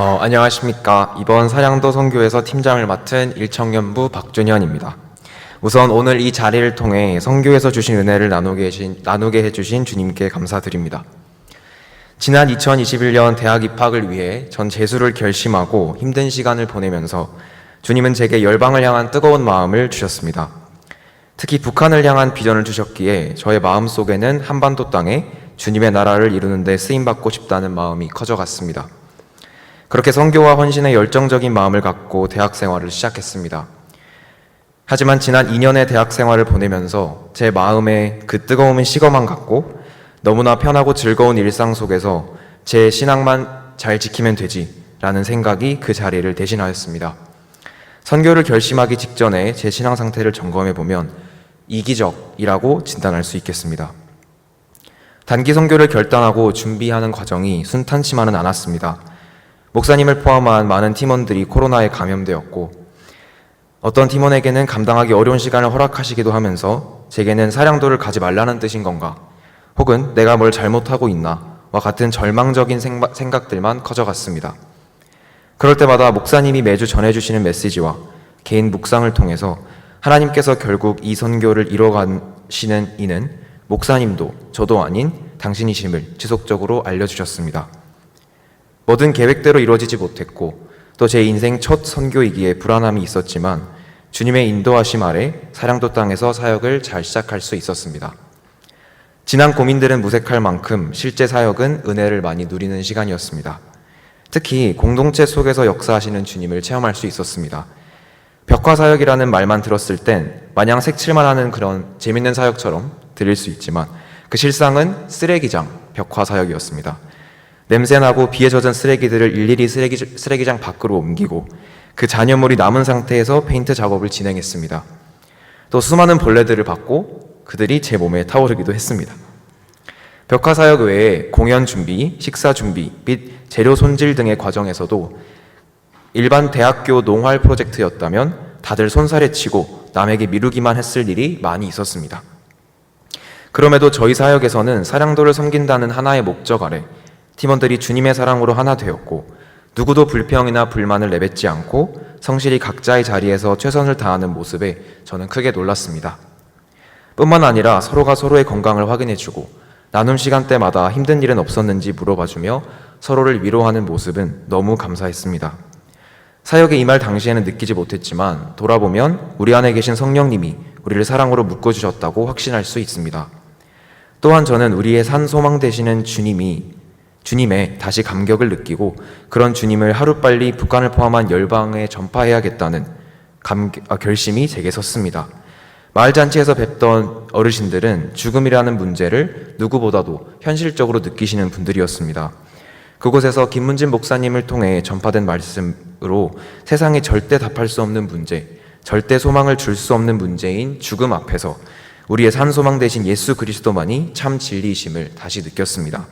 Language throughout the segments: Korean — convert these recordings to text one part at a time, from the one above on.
안녕하십니까. 이번 사량도 선교에서 팀장을 맡은 일청년부 박준현입니다. 우선 오늘 이 자리를 통해 선교에서 주신 은혜를 나누게 해주신 주님께 감사드립니다. 지난 2021년 대학 입학을 위해 전 재수를 결심하고 힘든 시간을 보내면서 주님은 제게 열방을 향한 뜨거운 마음을 주셨습니다. 특히 북한을 향한 비전을 주셨기에 저의 마음속에는 한반도 땅에 주님의 나라를 이루는 데 쓰임받고 싶다는 마음이 커져갔습니다. 그렇게 선교와 헌신의 열정적인 마음을 갖고 대학 생활을 시작했습니다. 하지만 지난 2년의 대학 생활을 보내면서 제 마음에 그 뜨거움은 식어만 갔고 너무나 편하고 즐거운 일상 속에서 제 신앙만 잘 지키면 되지라는 생각이 그 자리를 대신하였습니다. 선교를 결심하기 직전에 제 신앙 상태를 점검해 보면 이기적이라고 진단할 수 있겠습니다. 단기 선교를 결단하고 준비하는 과정이 순탄치만은 않았습니다. 목사님을 포함한 많은 팀원들이 코로나에 감염되었고 어떤 팀원에게는 감당하기 어려운 시간을 허락하시기도 하면서 제게는 사량도를 가지 말라는 뜻인 건가 혹은 내가 뭘 잘못하고 있나 와 같은 절망적인 생각들만 커져갔습니다. 그럴 때마다 목사님이 매주 전해주시는 메시지와 개인 묵상을 통해서 하나님께서 결국 이 선교를 이뤄가시는 이는 목사님도 저도 아닌 당신이심을 지속적으로 알려주셨습니다. 뭐든 계획대로 이루어지지 못했고 또 제 인생 첫 선교이기에 불안함이 있었지만 주님의 인도하심 아래 사량도 땅에서 사역을 잘 시작할 수 있었습니다. 지난 고민들은 무색할 만큼 실제 사역은 은혜를 많이 누리는 시간이었습니다. 특히 공동체 속에서 역사하시는 주님을 체험할 수 있었습니다. 벽화사역이라는 말만 들었을 땐 마냥 색칠만 하는 그런 재밌는 사역처럼 들릴 수 있지만 그 실상은 쓰레기장 벽화사역이었습니다. 냄새나고 비에 젖은 쓰레기들을 일일이 쓰레기장 밖으로 옮기고 그 잔여물이 남은 상태에서 페인트 작업을 진행했습니다. 또 수많은 벌레들을 봤고 그들이 제 몸에 타오르기도 했습니다. 벽화사역 외에 공연 준비, 식사 준비 및 재료 손질 등의 과정에서도 일반 대학교 농활 프로젝트였다면 다들 손살에 치고 남에게 미루기만 했을 일이 많이 있었습니다. 그럼에도 저희 사역에서는 사량도를 섬긴다는 하나의 목적 아래 팀원들이 주님의 사랑으로 하나 되었고 누구도 불평이나 불만을 내뱉지 않고 성실히 각자의 자리에서 최선을 다하는 모습에 저는 크게 놀랐습니다. 뿐만 아니라 서로가 서로의 건강을 확인해주고 나눔 시간대마다 힘든 일은 없었는지 물어봐주며 서로를 위로하는 모습은 너무 감사했습니다. 사역에 임할 당시에는 느끼지 못했지만 돌아보면 우리 안에 계신 성령님이 우리를 사랑으로 묶어주셨다고 확신할 수 있습니다. 또한 저는 우리의 산 소망 되시는 주님에 다시 감격을 느끼고 그런 주님을 하루빨리 북한을 포함한 열방에 전파해야겠다는 결심이 제게 섰습니다. 마을잔치에서 뵙던 어르신들은 죽음이라는 문제를 누구보다도 현실적으로 느끼시는 분들이었습니다. 그곳에서 김문진 목사님을 통해 전파된 말씀으로 세상에 절대 답할 수 없는 문제, 절대 소망을 줄 수 없는 문제인 죽음 앞에서 우리의 산 소망 되신 예수 그리스도만이 참 진리이심을 다시 느꼈습니다.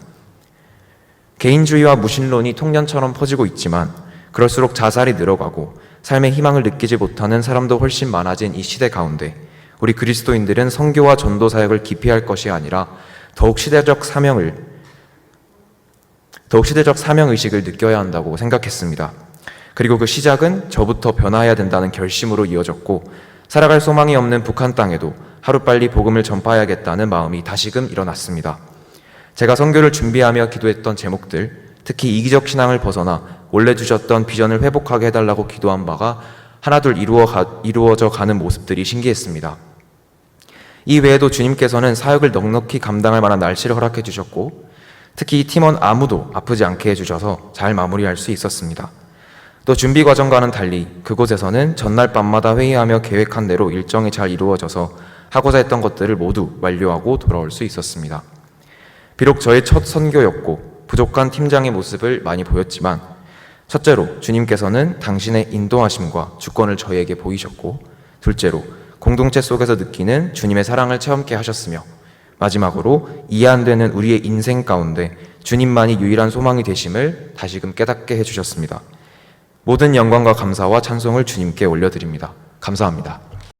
개인주의와 무신론이 통년처럼 퍼지고 있지만 그럴수록 자살이 늘어가고 삶의 희망을 느끼지 못하는 사람도 훨씬 많아진 이 시대 가운데 우리 그리스도인들은 선교와 전도 사역을 기피할 것이 아니라 더욱 시대적 사명의식을 느껴야 한다고 생각했습니다. 그리고 그 시작은 저부터 변화해야 된다는 결심으로 이어졌고 살아갈 소망이 없는 북한 땅에도 하루빨리 복음을 전파해야겠다는 마음이 다시금 일어났습니다. 제가 선교를 준비하며 기도했던 제목들, 특히 이기적 신앙을 벗어나 원래 주셨던 비전을 회복하게 해달라고 기도한 바가 하나둘 이루어져 가는 모습들이 신기했습니다. 이 외에도 주님께서는 사역을 넉넉히 감당할 만한 날씨를 허락해 주셨고 특히 팀원 아무도 아프지 않게 해주셔서 잘 마무리할 수 있었습니다. 또 준비 과정과는 달리 그곳에서는 전날 밤마다 회의하며 계획한 대로 일정이 잘 이루어져서 하고자 했던 것들을 모두 완료하고 돌아올 수 있었습니다. 비록 저의 첫 선교였고 부족한 팀장의 모습을 많이 보였지만 첫째로 주님께서는 당신의 인도하심과 주권을 저희에게 보이셨고 둘째로 공동체 속에서 느끼는 주님의 사랑을 체험케 하셨으며 마지막으로 이해 안 되는 우리의 인생 가운데 주님만이 유일한 소망이 되심을 다시금 깨닫게 해주셨습니다. 모든 영광과 감사와 찬송을 주님께 올려드립니다. 감사합니다.